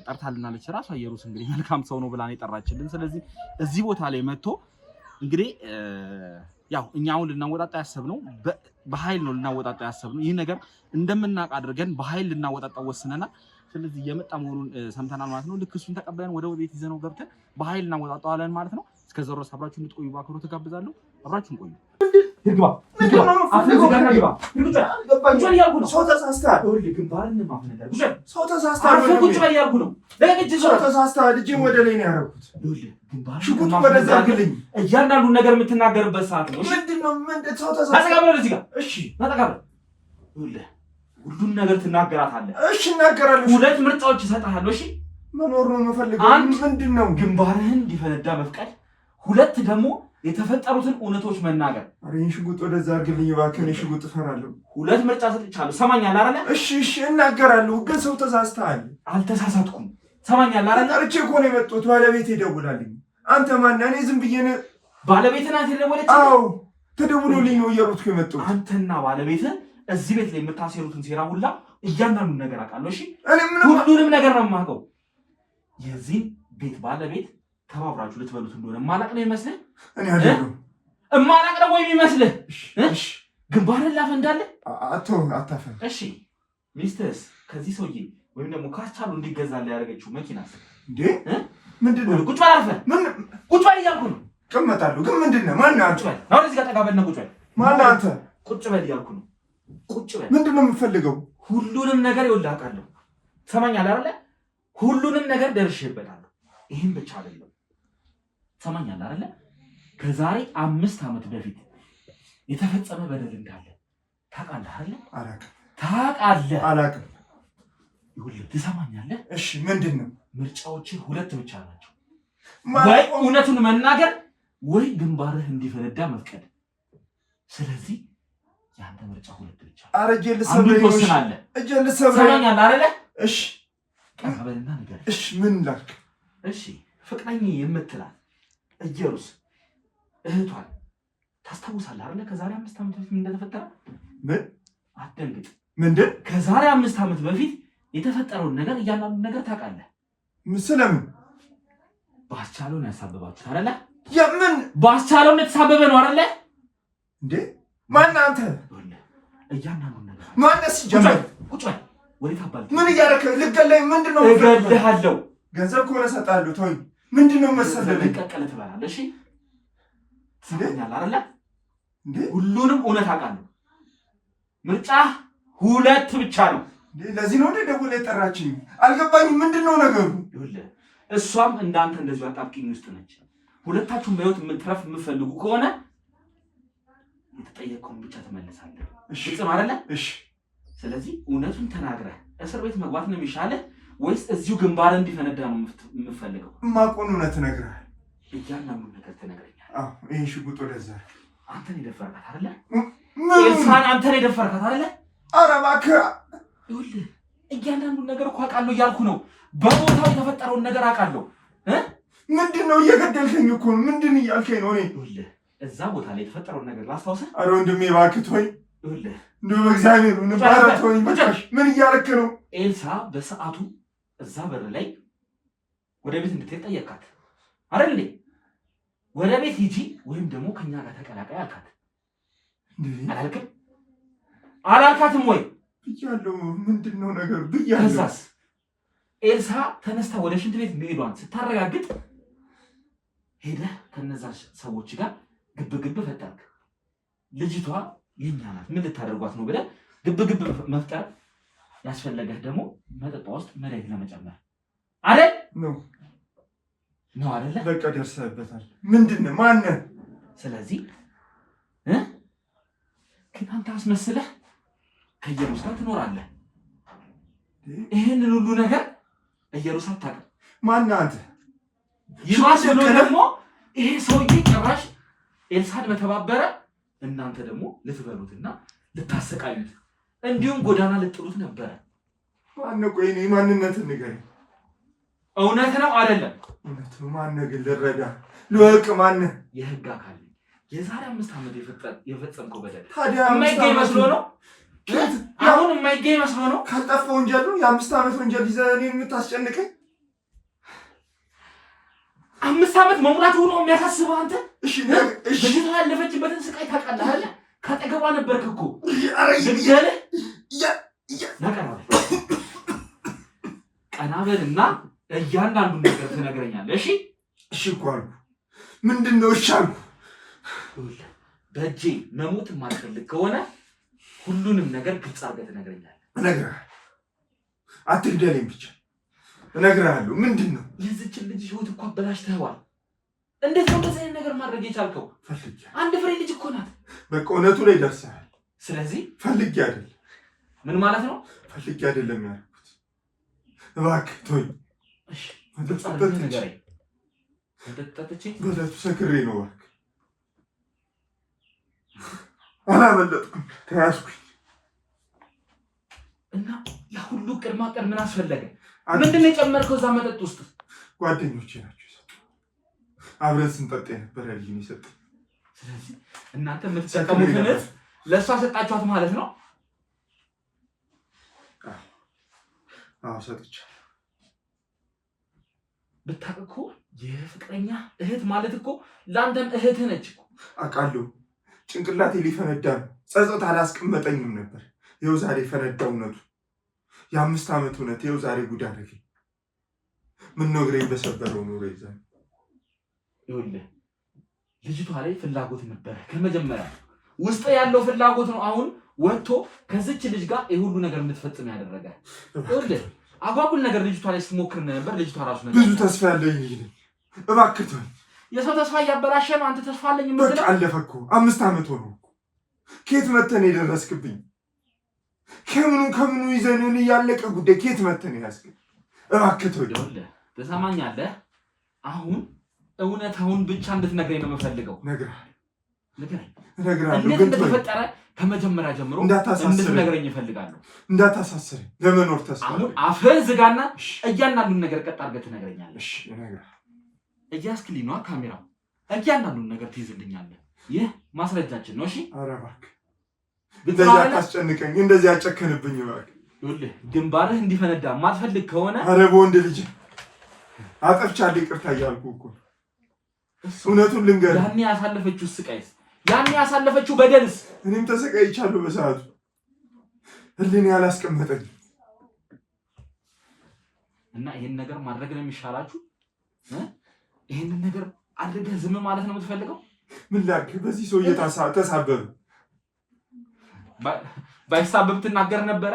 ጠርታልናለች ራሷ ኢየሩስ እንግዲህ መልካም ሰው ነው ብላን የጠራችልን። ስለዚህ እዚህ ቦታ ላይ መጥቶ እንግዲህ ያው እኛ አሁን ልናወጣጣ ያሰብነው በኃይል ነው ልናወጣጣ ያሰብነው። ይህ ነገር እንደምናውቅ አድርገን በኃይል ልናወጣጣው ወስነናል። ስለዚህ የመጣ መሆኑን ሰምተናል ማለት ነው። ልክ እሱን ተቀበለን ወደ ቤት ይዘነው ገብተን በኃይል እናወጣጣዋለን ማለት ነው። እስከዛው ድረስ አብራችሁን እንድትቆዩ በአክብሮት ተጋብዛለሁ። አብራችሁን ቆዩ። ይግባ ሰው ተሳስተሃል። እጄን ወደ ላይ ነው ያደረኩት። ሽጉጥ ወደዛ አድርግልኝ። እያንዳንዱን ነገር የምትናገርበት ሰዓት ነው። ምንድን ነው? ሰው ተሳስተሃል። ሁሉን ነገር ትናገራታለህ። እሺ እናገራለሁ። ሁለት ምርጫዎች እሰጥሃለሁ። እሺ መኖር ነው የምፈልገው። ምንድን ነው? ግንባርህን እንዲፈነዳ መፍቀድ፣ ሁለት ደግሞ የተፈጠሩትን እውነቶች መናገር። ኧረ ይህን ሽጉጥ ወደዛ አድርግልኝ እባክህ። እኔ ሽጉጥ እፈራለሁ። ሁለት ምርጫ ሰጥቻለሁ። ሰማኛለህ አይደለ? እሺ እናገራለሁ። ግን ሰው ተሳስተሃል። አልተሳሳትኩም። ሰማኛለህ አይደለ? ጠርቼ እኮ ነው የመጡት። ባለቤቴ ደውላልኝ። አንተ ማነህ? እኔ ዝም ብዬ ነው። ባለቤትህ ናት የደወለችልኝ? አዎ ተደውሎልኝ ነው እየሮጥኩ የመጡት። አንተና ባለቤትህ እዚህ ቤት ላይ የምታሴሩትን ሴራ ሁላ እያንዳንዱን ነገር አውቃለሁ። እሺ ሁሉንም ነገር ነው የማውቀው። የዚህ ቤት ባለቤት ተባብራችሁ ልትበሉት እንደሆነ ማላቅ ነው ይመስልህ? እኔ አይደለም እማላቅ ነው ወይ የሚመስልህ? እሺ ግንባርን ላፈንዳለህ? አታፈን። እሺ ሚስትህስ ከዚህ ሰውዬ ወይም ደግሞ ካስቻሉ እንዲገዛልህ ያደረገችው መኪናስ እንዴ? ምንድን ነው? ቁጭ በል አልፈህ። ቁጭ በል እያልኩ ነው። እቀመጣለሁ። ግን ምንድን ነው? ማነህ አንተ? አሁን እዚህ ጋር ጠጋ በልና ቁጭ በል። ማነህ አንተ? ቁጭ በል እያልኩ ነው። ቁጭ በል። ምንድን ነው የምትፈልገው? ሁሉንም ነገር ይኸውልህ አውቃለሁ። ትሰማኛለህ አይደለ? ሁሉንም ነገር ደርሼበታለሁ። ይሄን ብቻ አይደለም። ትሰማኛለህ አይደለ? ከዛሬ 5 ዓመት በፊት የተፈጸመ በደል እንዳለ ታውቃለህ አይደለ? አላውቅም። ታውቃለህ? አላውቅም። ይኸውልህ ትሰማኛለህ? እሺ ምንድን ነው? ምርጫዎችህ ሁለት ብቻ ናቸው። ወይ እውነቱን መናገር ወይ ግንባርህ እንዲፈነዳ መፍቀድ። ስለዚህ ያንተ ምርጫ ሁለት ብቻ። ኧረ እጄን ልሰብረኝ ነው። እጄን ልሰብረኝ። ትሰማኛለህ አይደለ? እሺ ቀና በልና ንገረኝ። እሺ ምን ላድርግ? እሺ ፍቅረኛ የምትላት ኢየሩስ እህቷን ታስታውሳለህ አይደለ? ከዛሬ 5 ዓመት በፊት ምን እንደተፈጠረ? ምን? አትደንግጥ። ምንድን? ከዛሬ 5 ዓመት በፊት የተፈጠረውን ነገር እያንዳንዱን ነገር ታውቃለህ። ስለምን? ባስቻለውን ያሳበባችሁት አይደለ? የምን ባስቻለውን የተሳበበ ነው አይደለ? እንዴ ማነህ አንተ? እያንዳንዱን ነገር ማነህ ሲጀምር? ቁጭ በል። ወዴት አባል? ምን እያደረክ? ልገለኝ? ምንድን ነው? እገልሃለሁ። ገንዘብ ከሆነ እሰጥሃለሁ። ተወኝ። ምንድን ነው መሰለህ? ልቀቀል ትበላለህ። እሺ ትሰማኛለህ አይደለ? እንዴ ሁሉንም እውነት አውቃለሁ። ምርጫ ሁለት ብቻ ነው። ለዚህ ነው እንደ ደውላ የጠራችኝ። አልገባኝም። ምንድን ነው ነገሩ? ይኸውልህ እሷም እንዳንተ እንደዚሁ አጣብቂኝ ውስጥ ነች። ሁለታችሁም በህይወት የምትረፍ የምትፈልጉ ከሆነ የተጠየቀውን ብቻ ትመልሳለህ። እሺ አይደለ? እሺ። ስለዚህ እውነቱን ተናግረህ እስር ቤት መግባት ነው የሚሻለህ ወይስ እዚሁ ግንባር እንዲፈነዳ ነው የምትፈልገው? የማውቀውን እውነት እነግርሃለሁ። እያንዳንዱን ነገር ትነግረኛለህ። አዎ ይሄን ሽጉጥ ወደዛ። አንተን የደፈርካት አይደለ? ኤልሳን አንተን የደፈርካት አይደለ? ኧረ እባክህ። ይኸውልህ እያንዳንዱን ነገር እኮ አውቃለሁ እያልኩ ነው። በቦታው የተፈጠረውን ነገር አውቃለሁ። ምንድን ነው እየገደልከኝ እኮ ነው። ምንድን እያልከኝ ነው? ይኸውልህ እዛ ቦታ ላይ የተፈጠረውን ነገር ላስታውሰህ። ኧረ ወንድሜ እባክህ ተወኝ። ይኸውልህ እንደው በእግዚአብሔር ንባራ ተወኝ። ምን እያደረክ ነው? ኤልሳ በሰዓቱ እዛ በር ላይ ወደ ቤት እንድትሄድ ጠየቃት አይደል እንዴ? ወደ ቤት ሂጂ ወይም ደግሞ ከኛ ጋር ተቀላቀይ አልካት። አላልክም? አላልካትም ወይ? ብያለሁ። ምንድን ነው ነገሩ? ብያለሁ። ከዛስ ኤልሳ ተነስታ ወደ ሽንት ቤት መሄዷን ስታረጋግጥ ሄደህ ከነዛ ሰዎች ጋር ግብግብ ፈጠርክ። ልጅቷ የኛ ናት፣ ምን ልታደርጓት ነው ብለህ ግብግብ መፍጠር ያስፈለገህ ደግሞ መጠጧ ውስጥ መድኃኒት ለመጨመር አይደል? ነው አይደለ? በቃ ደርሰህበታል። ምንድን ነው? ማነህ? ስለዚህ ግን አንተ አስመስለህ ከኢየሩስ ጋር ትኖራለህ። ይህንን ሁሉ ነገር ኢየሩስ አታውቅም። ማነህ አንተ? ይባስ ብሎ ደግሞ ይሄ ሰውዬ ጭራሽ ኤልሳን በተባበረ እናንተ ደግሞ ልትበሉትና ልታሰቃዩት እንዲሁም ጎዳና ልጥሉት ነበረ። ማነህ? ቆይ እኔ ማንነትን ንገረኝ። እውነት ነው አይደለም? እውነት ነው። ማነህ ግን? ልረዳ ልወቅ። ማነህ? የህግ አካል የዛሬ 5 ዓመት የፈጸምከው በደል ታዲያ የማይገኝ መስሎ ነው? አሁን የማይገኝ መስሎ ነው? ካልጠፋ ወንጀል ነው። የ5 ዓመት ወንጀል ይዘህ እኔን የምታስጨንቀኝ? 5 ዓመት መሙላት ሆኖ የሚያሳስበው አንተ? እሺ ልጅቷ ያለፈችበትን ስቃይ ታውቃለህ አይደለ? ከአጠገቧ ነበርክ እኮ። ልግደልህ? ቀና በልና እያንዳንዱን ነገር ትነግረኛለህ። እሺ እሺ እኮ አልኩህ። ምንድን ነው እሺ አልኩህ? በእጄ መሞት የማትፈልግ ከሆነ ሁሉንም ነገር ግልጽ አድርገህ ትነግረኛለህ። እነግርሃለሁ። አትግደለኝ ብቻ እነግርሃለሁ። ምንድን ነው? የዚችን ልጅ ህይወት እኮ አበላሽተኸዋል። እንዴት ነው እንደዚህ አይነት ነገር ማድረግ የቻልከው? ፈልጌ አንድ ፍሬ ልጅ እኮ ናት። በቃ እውነቱ ላይ ደርሰሃል። ስለዚህ ፈልጌ አይደለም። ምን ማለት ነው? ፈልጌ አይደለም ያልኩት። እባክህ ተወኝ። እሺ ግልጽ አድርገህ ንገረኝ። ጠጥቼ በዕለቱ ሰክሬ ነው። እባክህ አላመለጥኩም፣ ተያዝኩኝ። እና ያ ሁሉ ቅድማ ቀን ምን አስፈለገ? ምንድን ነው የጨመርከው እዛ መጠጥ ውስጥ? ጓደኞቼ ናቸው የሰጡኝ። አብረን ስንጠጣ የነበረ ልጅ ነው የሰጡኝ። ስለዚህ እናንተ የምትጠቀሙትን ለእሷ ሰጣችኋት ማለት ነው? አዎ ሰጥቻለሁ። ብታውቅ እኮ የፍቅረኛ እህት ማለት እኮ ለአንተም እህትህ ነች እኮ። አውቃለሁ። ጭንቅላቴ ሊፈነዳ ነው። ጸጸት አላስቀመጠኝም ነበር። ይኸው ዛሬ ፈነዳ እውነቱ። የ5 ዓመት እውነት ይኸው ዛሬ ጉድ አደረገኝ። ምነው እግሬን በሰበረው ኖሮ ይዛል። ይኸውልህ ልጅቷ ላይ ፍላጎት ነበረ ከመጀመሪያ። ውስጥ ያለው ፍላጎት ነው አሁን ወጥቶ ከዚች ልጅ ጋር የሁሉ ነገር እንድትፈጽም ያደረገ። ይኸውልህ አጓጉል ነገር ልጅቷ ላይ ስትሞክር ነበር። ልጅቷ ራሱ ነገር ብዙ ተስፋ ያለኝ ልጅ ነኝ። እባክህ ተወኝ። የሰው ተስፋ እያበላሸ ነው። አንተ ተስፋ አለኝ የምትለው? በቃ አለፈ እኮ 5 ዓመት ሆነው እኮ። ከየት መተን የደረስክብኝ? ከምኑ ይዘን ያለቀ ጉዳይ ከየት መተን ያስክል? እባክህ ተወኝ። ይኸውልህ ትሰማኛለህ? አሁን እውነታውን ብቻ እንድትነግረኝ ነው የምፈልገው። እነግርሃለሁ። እንዴት እንደተፈጠረ ከመጀመሪያ ጀምሮ እንድትነግረኝ እፈልጋለሁ። እንዳታሳስረኝ። ለመኖር ተስፋ አሁን አፍህን ዝጋና እያንዳንዱን ነገር ቀጥ አድርገህ ትነግረኛለህ። እሺ እነግርሃለሁ። እያስክልኝ ነዋ ካሜራው። እያንዳንዱን ነገር ትይዝልኛለህ። ይህ ማስረጃችን ነው። እሺ ኧረ እባክህ እንደዚህ አታስጨንቀኝ። እንደዚህ አጨከንብኝ እባክህ። ይኸውልህ ግንባርህ እንዲፈነዳ የማትፈልግ ከሆነ ኧረ በወንድ ልጅ አጠፍቻለሁ። ይቅርታ እያልኩህ እኮ እውነቱን ልንገርህ። ያኔ ያሳለፈችው ስቃይስ፣ ያኔ ያሳለፈችው በደልስ? እኔም ተሰቃይቻለሁ በሰዓቱ። ህሊኔ ያላስቀመጠኝ እና ይሄን ነገር ማድረግ ነው የሚሻላችሁ? ይሄንን ነገር አድርገህ ዝም ማለት ነው የምትፈልገው? ምን ላድርግ? በዚህ ሰውዬ ተሳበብ። ባይሳበብ ትናገር ነበረ።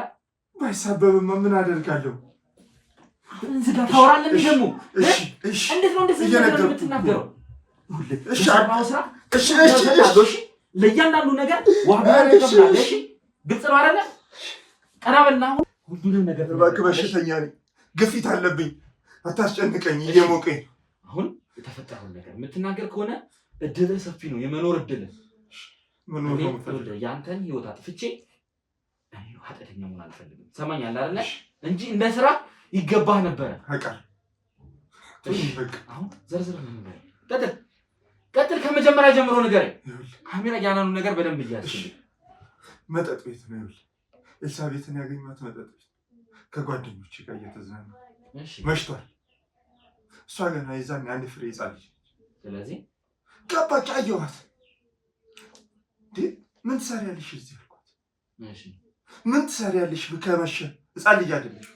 ባይሳበብማ ምን አደርጋለሁ? ዝጋ። ታወራለህ እንዴ ደግሞ? እሺ እንዴት ነው እንደዚህ ነገር የምትናገረው? እሺ ስራ እሺ ለእያንዳንዱ ነገር ዋጋ ተከፍላለህ። እሺ ግልጽ ነው አይደለ? ቀና በልና አሁን ሁሉንም ነገር እባክህ። በሽተኛ ነኝ፣ ግፊት አለብኝ። አታስጨንቀኝ፣ እየሞቀኝ። አሁን የተፈጠረውን ነገር የምትናገር ከሆነ እድልህ ሰፊ ነው፣ የመኖር እድልህ። የአንተን ህይወት አጥፍቼ ኃጢአተኛ መሆን አልፈልግም። ሰማኛለህ አይደለ? እንጂ እንደ ስራ ይገባህ ነበረ። አውቃለሁ። አሁን ዘርዝር ነው ነገር ቀጥል። ከመጀመሪያ ጀምሮ ንገረኝ። ካሜራ ያናኑ ነገር በደንብ እያስችል መጠጥ ቤት ነው። ይኸውልህ ኤልሳቤጥን ያገኘኋት መጠጥ ቤት ከጓደኞቼ ጋር እየተዝናኑ መሽቷል። እሷ ገና የዛኔ አንድ ፍሬ ሕፃን ልጅ። ስለዚህ ገባች፣ አየኋት። ምን ትሰሪያለሽ እዚህ አልኳት። ምን ትሰሪያለሽ ከመሸ ሕፃን ልጅ አይደለሽ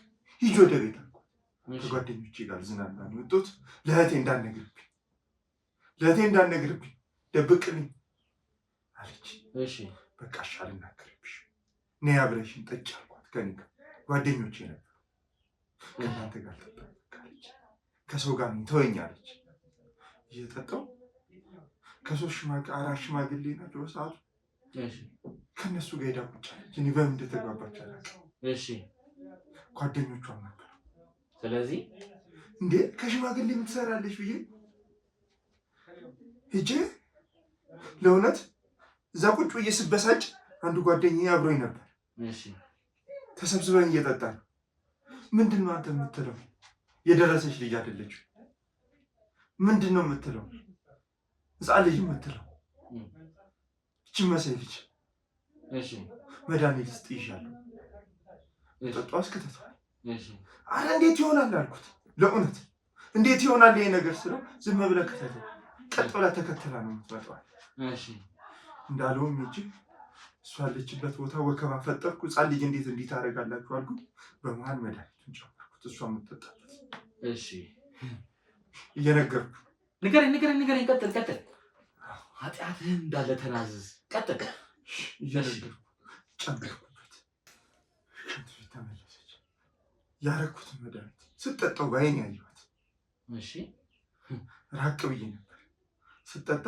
ሂጂ ወደ ቤት አልኳት። ከጓደኞቼ ጋር ዝናና ነው የወጡት። ለእህቴ እንዳትነግርብኝ ደብቅልኝ አለች። በቃ እሺ አልናገርብሽ፣ ነይ አብረሽኝ ጠጪ አልኳት። ከእኔ ጋር ጓደኞቼ ነበሩ። ከእናንተ ጋር ጠጣለች፣ ከሰው ጋር ተወኝ አለች። እየጠጣሁ አራት ሽማግሌ ናቸው በሰዓቱ። ከእነሱ ጋር ሄዳ ቁጭ አለች። እኔ በምን እንደተግባባች አላውቅም። ጓደኞቿም ነበሩ። ስለዚህ እንዴ ከሽማግሌ የምትሰራለች ብዬ ሂጄ ለእውነት እዛ ቁጭ ብዬ ስበሳጭ አንዱ ጓደኛዬ አብሮኝ ነበር። ተሰብስበን እየጠጣን ምንድን ነው አንተ የምትለው? የደረሰች ልጅ አይደለችው። ምንድን ነው የምትለው? ሕፃን ልጅ የምትለው እችን መሳይ ልጅ መድኃኒት ልስጥ ይሻለሁ ጠጧ አስከተተዋል። አረ እንዴት ይሆናል አልኩት። ለእውነት እንዴት ይሆናል ይሄ ነገር ስለው ዝም ብለህ ከተተው፣ ቀጥ ብላ ተከተላ ነው የምትመጣው። እንዳለውም ሂጅ እሷ ያለችበት ቦታ ወከባ ፈጠርኩ። ሕፃን ልጅ እንዴት እንዲህ ታደርጋላችሁ አልኩት። በመሀል መድኃኒቱን ጨመርኩት እሷ የምትጠጣበት። እየነገርኩ ንገረኝ። ቀጥል። ኃጢአትህን እንዳለ ተናዘዝ። ቀጥል። እየነገርኩ ጨመርኩበት። ሽንት ቤት ተመለሰች። ያረኩትን መድኃኒት ስጠጣው ባይን ያየኋት። ራቅ ብዬ ነበር ስጠጣ፣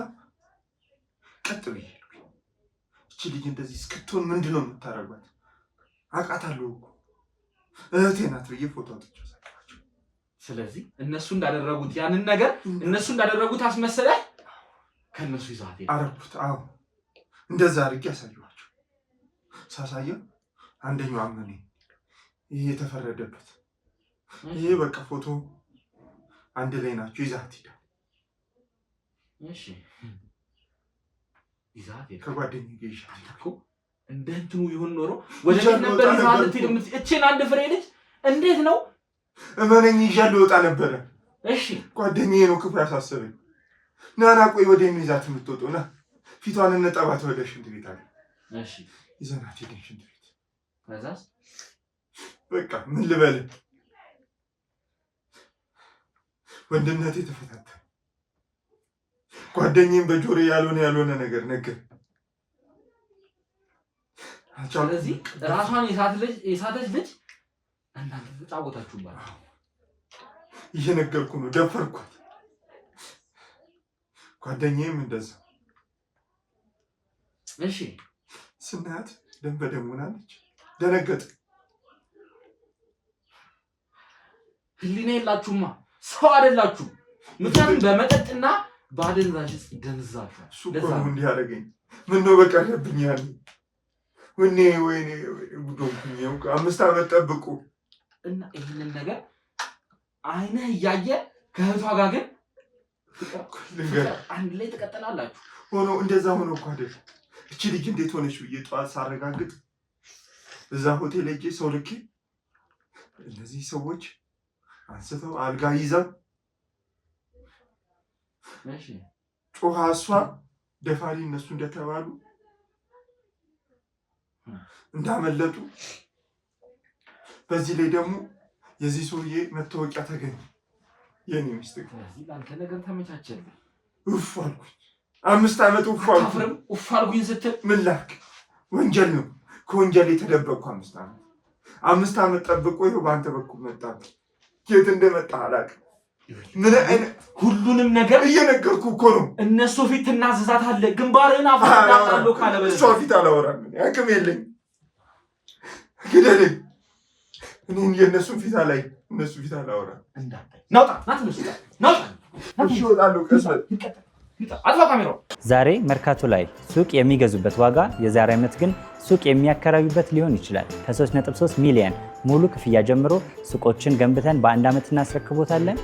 ቀጥ ብዬ እቺ ልጅ እንደዚህ እስክትሆን ምንድን ነው የምታደርጓት? አውቃታለሁ እኮ እህቴ ናት ብዬ ፎቶ አውጥቼ አሳየኋቸው። ስለዚህ እነሱ እንዳደረጉት ያንን ነገር እነሱ እንዳደረጉት አስመሰለህ ከእነሱ ይዛት አረኩት። አዎ እንደዛ አድርጌ አሳየኋቸው። ሳሳየው አንደኛው አመኔ። ይሄ የተፈረደበት ይሄ በቃ ፎቶ አንድ ላይ ናቸው። ይዛት ሄዳ ከጓደኛዬ ጋር ይሻላል እኮ እንደ እንትኑ ይሁን ኖሮ ወደ ቤት ነበር ይዛት ሄድ። እቺን አንድ ፍሬ ልጅ እንዴት ነው እመነኝ ይዣል ልወጣ ነበረ። ጓደኛዬ ነው ክፉ ያሳሰበኝ። ናና ቆይ ወደ እኔ ይዛት የምትወጣው ና ፊቷን እንጠባት ወደ ሽንት ቤት አለ። ይዘናት ሄደን ሽንት ቤት በቃ ምን ልበል ወንድነቴ ተፈታተነ። ጓደኛዬም በጆሮ ያልሆነ ነገር ነገር። ስለዚህ ራሷን የሳተች ልጅ እናንተ ተጫወታችሁባት። እየነገርኩ ነው፣ ደፈርኳት። ጓደኛዬም እንደዛ። ስናያት ደም በደም ሆናለች። ደነገጥ። ህሊና የላችሁማ፣ ሰው አይደላችሁ። ምክንያቱም በመጠጥና በአደንዛዥ ደንዛችሁ። እሱ እኮ ነው እንዲህ ያደረገኝ። ምነው በቀረብኝ ያለ ወይኔ ጉዶንኩኝ። 5 ዓመት ጠብቁ እና ይህንን ነገር አይነህ እያየ ከእህቷ ጋር ግን አንድ ላይ ትቀጥላላችሁ። ሆኖ እንደዛ ሆኖ እኮ አይደል። እቺ ልጅ እንዴት ሆነች ብዬ ጠዋት ሳረጋግጥ እዛ ሆቴል ሄጄ ሰው ልኬ እነዚህ ሰዎች አንስተው አልጋ ይዘው ጮሃ እሷ ደፋሪ እነሱ እንደተባሉ እንዳመለጡ፣ በዚህ ላይ ደግሞ የዚህ ሰውዬ መታወቂያ ተገኘ። የኔ ሚስት ለአንተ ነገር ተመቻቸል። ኡፍ አልኩኝ። 5 ዓመት ኡፍ አልኩኝ። ኡፍ አልኩኝ ስትል ምን ላድርግ? ወንጀል ነው። ከወንጀል የተደበቅኩ 5 ዓመት 5 ዓመት ጠብቆ ይኸው በአንተ በኩል መጣብኝ። የት እንደመጣ አላውቅም። ምን አይነት ሁሉንም ነገር እየነገርኩ እኮ ነው። እነሱ ፊት ትናዘዛታለህ። ግንባርህን አፈጣጣለሁ ካለ እሷ ፊት አላወራም። አቅም የለኝ። ግደለኝ። እኔን የእነሱን ፊት አላይ እነሱ ፊት አላወራም። ናውጣ ናውጣ። እወጣለሁ። ቀስ በል አጥፋ ካሜራው። ዛሬ መርካቶ ላይ ሱቅ የሚገዙበት ዋጋ የዛሬ ዓመት ግን ሱቅ የሚያከራዩበት ሊሆን ይችላል። ከ3.3 ሚሊዮን ሙሉ ክፍያ ጀምሮ ሱቆችን ገንብተን በ1 ዓመት እናስረክቦታለን።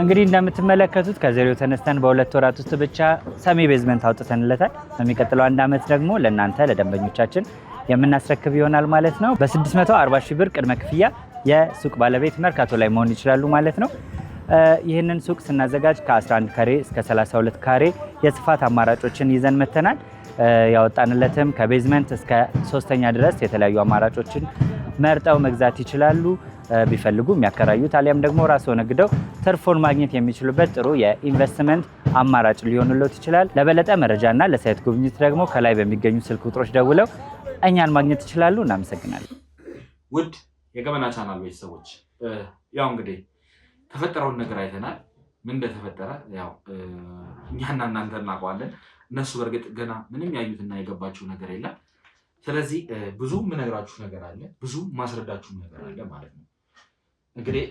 እንግዲህ እንደምትመለከቱት ከዜሮ ተነስተን በ2 ወራት ውስጥ ብቻ ሰሚ ቤዝመንት አውጥተንለታል። በሚቀጥለው 1 ዓመት ደግሞ ለእናንተ ለደንበኞቻችን የምናስረክብ ይሆናል ማለት ነው። በ640 ሺህ ብር ቅድመ ክፍያ የሱቅ ባለቤት መርካቶ ላይ መሆን ይችላሉ ማለት ነው። ይህንን ሱቅ ስናዘጋጅ ከ11 ካሬ እስከ 32 ካሬ የስፋት አማራጮችን ይዘን መተናል። ያወጣንለትም ከቤዝመንት እስከ 3ኛ ድረስ የተለያዩ አማራጮችን መርጠው መግዛት ይችላሉ። ቢፈልጉ የሚያከራዩት አሊያም ደግሞ ራስዎ ነግደው ትርፎን ማግኘት የሚችሉበት ጥሩ የኢንቨስትመንት አማራጭ ሊሆንልዎት ይችላል። ለበለጠ መረጃና ለሳይት ጉብኝት ደግሞ ከላይ በሚገኙ ስልክ ቁጥሮች ደውለው እኛን ማግኘት ይችላሉ። እናመሰግናለን። ውድ የገመና ቻናል ቤተሰቦች ያው እንግዲህ ተፈጠረውን ነገር አይተናል። ምን እንደተፈጠረ ያው እኛና እናንተ እናውቀዋለን። እነሱ በእርግጥ ገና ምንም ያዩትና የገባቸው ነገር የለም። ስለዚህ ብዙ የምነግራችሁ ነገር አለ፣ ብዙ ማስረዳችሁ ነገር አለ ማለት ነው። እንግዲህ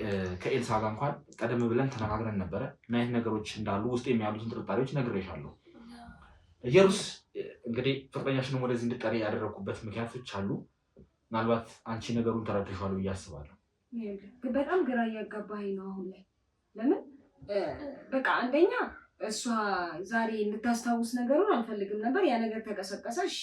ከኤልሳ ጋር እንኳን ቀደም ብለን ተነጋግረን ነበረ። ምን አይነት ነገሮች እንዳሉ ውስጥ የሚያሉትን ጥርጣሬዎች ነግሬሻለሁ። ኢየሩስ እንግዲህ ፍቅረኛሽንም ወደዚህ እንድጠሪ ያደረኩበት ምክንያቶች አሉ። ምናልባት አንቺ ነገሩን ተረድተሻል ብዬ አስባለሁ። በጣም ግራ እያጋባኸኝ ነው አሁን ላይ። ለምን በቃ አንደኛ እሷ ዛሬ እንድታስታውስ ነገሩን አልፈልግም ነበር። ያ ነገር ተቀሰቀሰ፣ እሺ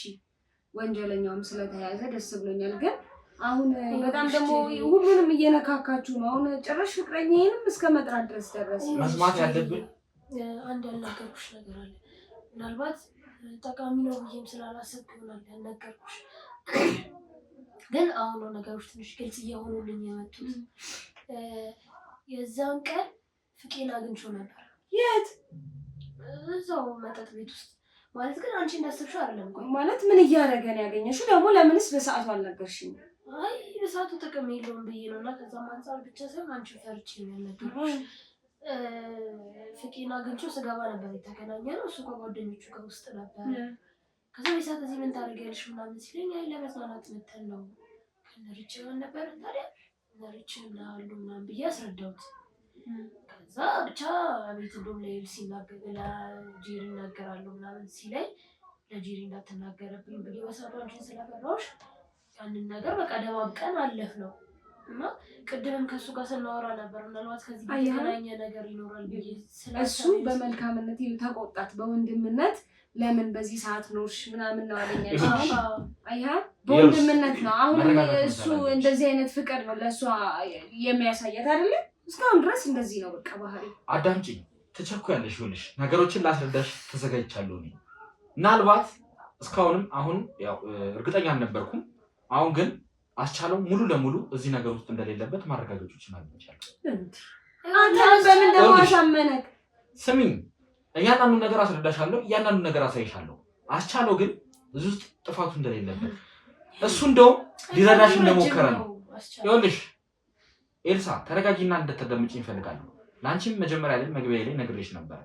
ወንጀለኛውም ስለተያዘ ደስ ብሎኛል። ግን አሁን በጣም ደግሞ ሁሉንም እየነካካችሁ ነው። አሁን ጭራሽ ፍቅረኛዬንም እስከ መጥራት ድረስ ደረሰ። መስማት ያለብን አንድ ያልነገርኩሽ ነገር አለ። ምናልባት ጠቃሚ ነው ብዬም ስላላሰብኩ ይሆናል ያልነገርኩሽ። ግን አሁን ነው ነገሮች ትንሽ ግልጽ እየሆኑልኝ የመጡት። የዛን ቀን ፍቄን አግኝቼው ነበር። የት? እዛው መጠጥ ቤት ውስጥ። ማለት ግን አንቺ እንዳሰብሽው አይደለም። ቆይ ማለት ምን እያደረገ ነው ያገኘሽው? ደግሞ ለምንስ በሰዓቱ አልነገርሽኝ? አይ በሰዓቱ ጥቅም የለውም ብዬ ነው እና ከዛም አንፃር ብቻ ሳይሆን አንቺ ፈርቼ ነው ያልነገርኩሽ። ፍቄን አግኝቼው ስገባ ነበር የተገናኘነው። እሱ ከጓደኞቹ ጋር ውስጥ ነበር። ከዛ በሰዓት እዚህ ምን ታደርጊያለሽ ምናምን ሲለኝ አይ ለመዝናናት መተን ነው ከነርቼ ነበር ታዲያ ነርቼ ምናሉ ምናምን ብዬ አስረዳሁት። ከዛ ብቻ ቤት እንደውም ለኤልሲ ለጄሪ እናገራለሁ ምናምን ሲለኝ ለጄሪ እንዳትናገረብኝ ብዬ በሰዓቱ አንቺን ስለፈራሁሽ ያንን ነገር በቃ ደባብቀን አለፍ ነው እና ቅድምም ከእሱ ጋር ስናወራ ነበር። ምናልባት ከዚህ የተገናኘ ነገር ይኖራል ብዬ እሱ በመልካምነት ተቆጣት፣ በወንድምነት ለምን በዚህ ሰዓት ኖርሽ ምናምን ነው አለኝ። አይሃ በወንድምነት ነው። አሁን እሱ እንደዚህ አይነት ፍቅር ነው ለእሷ የሚያሳያት አይደለ? እስካሁን ድረስ እንደዚህ ነው በቃ ባህሪ። አዳምጪኝ፣ ትቸኩያለሽ። ይኸውልሽ ነገሮችን ላስረዳሽ ተዘጋጅቻለሁ እኔ። ምናልባት እስካሁንም አሁን ያው እርግጠኛ አልነበርኩም። አሁን ግን አስቻለው ሙሉ ለሙሉ እዚህ ነገር ውስጥ እንደሌለበት ማረጋገጫዎችን አግኝቻለሁ። አንተ በምን ደግሞ አሳመነክ? ስሚኝ፣ እያንዳንዱ ነገር አስረዳሻለሁ፣ እያንዳንዱ ነገር አሳይሻለሁ። አስቻለው ግን እዚህ ውስጥ ጥፋቱ እንደሌለበት እሱ እንደውም ሊረዳሽ እንደሞከረ ነው። ይኸውልሽ ኤልሳ ተረጋጊና እንድትደምጪኝ እፈልጋለሁ። ለአንቺም መጀመሪያ ላይ መግቢያ ላይ ነግሬሽ ነበር።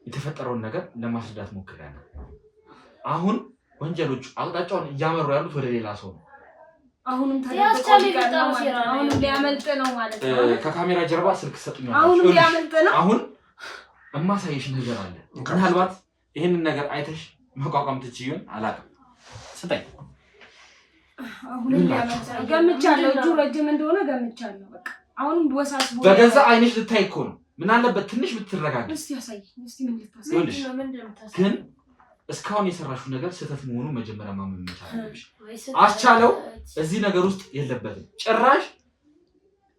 የተፈጠረውን ነገር ለማስረዳት ሞክሬያለሁ። አሁን ወንጀሎቹ አቅጣጫውን እያመሩ ያሉት ወደ ሌላ ሰው ነው። አሁንም አሁንም ሊያመልጥ ነው ማለት ነው። ከካሜራ ጀርባ ስልክ ሰጡኛል። አሁንም ሊያመልጥ ነው። አሁን እማሳይሽ ነገር አለ። ምናልባት ይህንን ነገር አይተሽ መቋቋም ትችይውን አላውቅም። ስጠኝ። አሁንም ሊያመልጥ ነው ገምቻለሁ። እጁ ረጅም እንደሆነ ገምቻለሁ። በቃ አሁንም ወሳስቦ በገዛ አይንሽ ልታይ እኮ ነው። ምን አለበት ትንሽ ብትረጋጊ። እስቲ ያሳይ። እስቲ ምን ልታሳይ? ግን እስካሁን የሰራሽው ነገር ስህተት መሆኑ መጀመሪያ ማመን መቻል አለብሽ። አስቻለው እዚህ ነገር ውስጥ የለበትም። ጭራሽ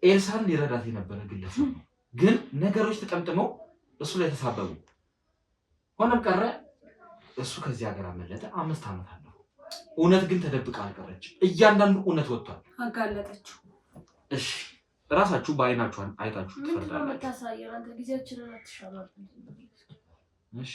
ኤልሳን ሊረዳት የነበረ ግለሰብ ነው። ግን ነገሮች ተጠምጥመው እሱ ላይ ተሳበቡ። ሆነም ቀረ እሱ ከዚህ ሀገር አመለጠ። 5 ዓመት አለው። እውነት ግን ተደብቃ አልቀረችም። እያንዳንዱ እውነት ወጥቷል። አጋለጠችው። እሺ ራሳችሁ በአይናችሁ አይታችሁ ትፈርዳላችሁ። እሺ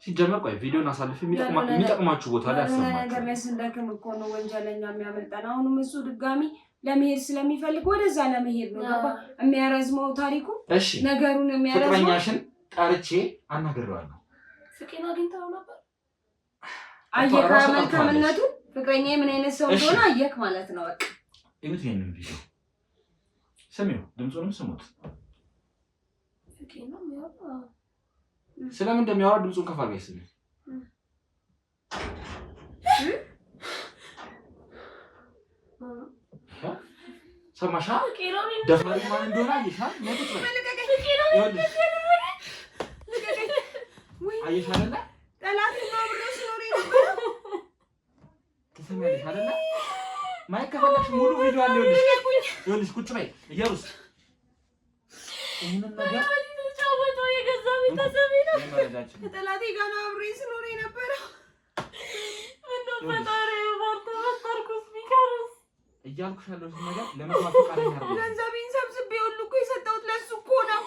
ሲጀመር ቆይ ቪዲዮን አሳልፍ የሚጠቅማችሁ ቦታ ላይ አሰማችሁ። ነገር ላይ ስንደክም እኮ ነው ወንጀለኛ የሚያመልጠን። አሁንም እሱ ድጋሚ ለመሄድ ስለሚፈልግ ወደዛ ለመሄድ ነው ገባ የሚያረዝመው ታሪኩ። እሺ ነገሩን የሚያረዝመው ፍቅረኛሽን ጠርቼ አናግሬዋለሁ። ፍቄን አግኝተው ነበር። አየህ መልካምነቱ ፍቅረኛ ምን አይነት ሰው እንደሆነ አየህ ማለት ነው። በቃ እዩት ይሄንን ቪዲዮ ስሚው፣ ድምፁንም ስሙት። ፍቄን ነው የሚያወራው። ስለምን እንደሚያወራ ድምፁን ከፍ አድርገሽ ስሚ። ሰማሻ? ደፋሪ ማን እንደሆነ አይሻል ነጥብ ነው። አይሻል አይደለ? ጠላት ነው ብሎ ሲኖር ነበር። ትሰሚያለሽ አይደለ? ማይክ ከፈለግሽ ሙሉ ቪዲዮ አለ ይኸውልሽ ቁጭ በይ እየሩስ ይሄንን ነገር ተጫወተው የገዛ ቤተሰቤ ነው። ከጠላቴ ጋር ነው አብሬ ሲኖር የነበረው። ምነው ፈጣሪ ባንተ መጣርኩስ ቢቀርስ እያልኩሽ ያለው ነገር ለመስማት ፈቃደኛ አይደለም። ገንዘቤን ሰብስቤ ሁሉ እኮ የሰጠሁት ለሱ እኮ ነው።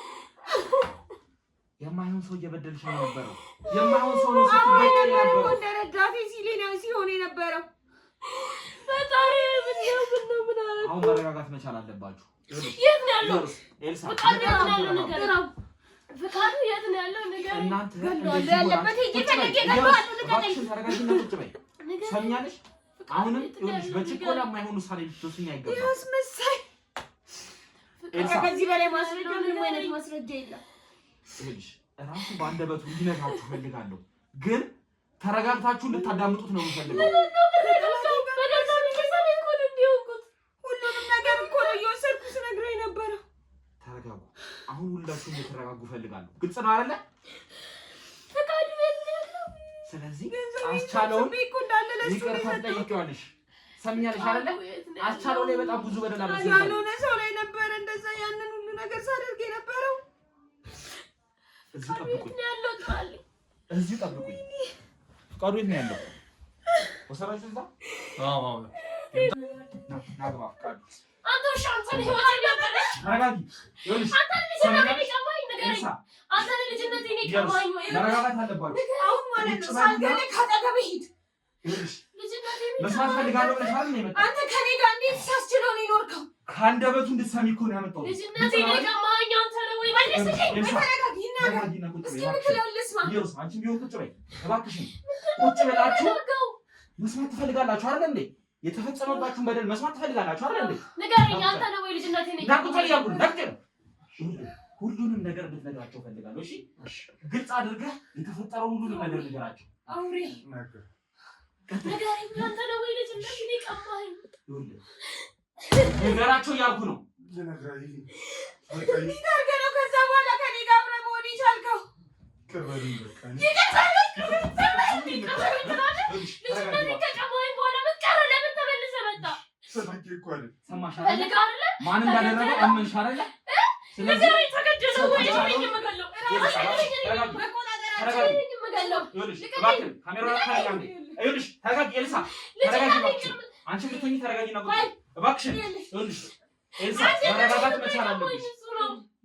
የማይሆን ሰው እየበደልሽ ነው የነበረው። የማይሆን ሰው ነው ስትበይ የነበረው። እንደ ረዳቴ ሲሆን የነበረው ፈጣሪ ምን አለ? አሁን መረጋጋት መቻል አለባችሁ። የት ነው ያለው? ኤልሳ ፍቃዱ የት ነው ያለው? ነገር ፍቃዱ የት ነው ያለው? ነገር እናንተ ያለበት እየፈለገ ገባሉ ልቀቀኝ። ተረጋጊና ቁጭ በይ። ሰሚያለሽ? አሁንም ይኸውልሽ በችኮላ የማይሆን ውሳኔ ልትወስኝ አይገባም። ያስመሳይ ኤልሳ ከዚህ በላይ ማስረጃ ምንም አይነት ማስረጃ የለም። ይኸውልሽ እራሱ በአንደበቱ እንዲነግራችሁ እፈልጋለሁ፣ ግን ተረጋግታችሁ እንድታዳምጡት ነው የምፈልገው። ሁሉንም ነገር እኮ ነው እየወሰድኩ ስነግረው የነበረው። ተረጋጉ። አሁን ሁላችሁም እየተረጋጉ እፈልጋለሁ። ግልጽ ነው አይደለ? ፈቃዱ የት ነው ያለው? ስለዚህ አስቻለውን ይቅርታ ትጠይቂዋለሽ። ሰምኛለሽ አይደለ? አስቻለው ላይ በጣም ብዙ በደል አድርገሻል። ያልሆነ ሰው ላይ ነበረ እንደዛ ያንን ሁሉ ነገር ሳደርግ የነበረው። እዚህ ጠብቁኝ፣ ያለው ጣል እዚህ ጠብቁኝ። ፈቃዱ የት ነው ያለው? ወሰራችሁ እዛ? አዎ አዎ። ናግባ ፈቃዱ አንተ ሻንጣን ህይወት ያበላሽ ተረጋጊ። ይኸውልሽ አንተ ልጅነቴን ቀማኝ ንገረኝ። አንተ ልጅነቴን ቀማኝ ወይ መረጋጋት አለባችሁ። አሁን ማለት ነው ሳልገለህ ካጠገብህ ሂድ። ይኸውልሽ መስማት ፈልጋለሁ ብለሽ አይደል የመጣው? አንተ ከኔ ጋር እንዴት ሳስችለው ነው የኖርከው? ከአንደበቱ እንድትሰሚ እኮ ነው ያመጣሁት። ልጅነቴን ቀማኝ አንተ ነው ወይ መልስልኝ። ተረጋጊ ይናገር። እስኪ ምትለውን ልስማ። ይኸውልሽ አንቺም ቢሆን ቁጭ በይ እባክሽን። ቁጭ ብላችሁ መስማት ትፈልጋላችሁ አይደል እንዴ? የተፈጸመባችሁን በደል መስማት ትፈልጋላችሁ አይደል እንዴ? ንገረኝ። አንተ ነው ወይ ልጅነቴን ሁሉንም ነገር እንድትነግራቸው ፈልጋለሁ። እሺ ግልጽ አድርገህ የተፈጠረውን ሁሉንም ነገር ንገራቸው። አውሬ ንገረኝ። አንተ ነው ወይ ልጅነቴን ቀማኝ? ንገራቸው እያልኩ ነው። እንዴት አድርገህ ነው ከዛ በኋላ ከኔ ጋር አብረህ መሆን የቻልከው? ማን እንዳደረገው አመንሽ አይደለ? ስለዚህ ተገደለው ወይ የምገለው ተረጋጊ። ኤልሳ ተረጋጊ። አንቺ ብትሆኚ ተረጋጊና እባክሽን። ኤልሳ መረጋጋት መቻል አለብሽ።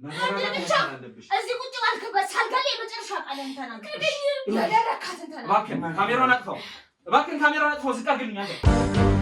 መረጋጋት መቻል አለብሽ። እዚህ ቁጭ ባልክበት ሳልገል የመጨረሻ ቃልን ተናገር። ያደረካትን ተናገር። እባክህን ካሜራውን አጥፋው። እባክህን ካሜራውን አጥፋው። ዝቅ አድርግልኝ አንተ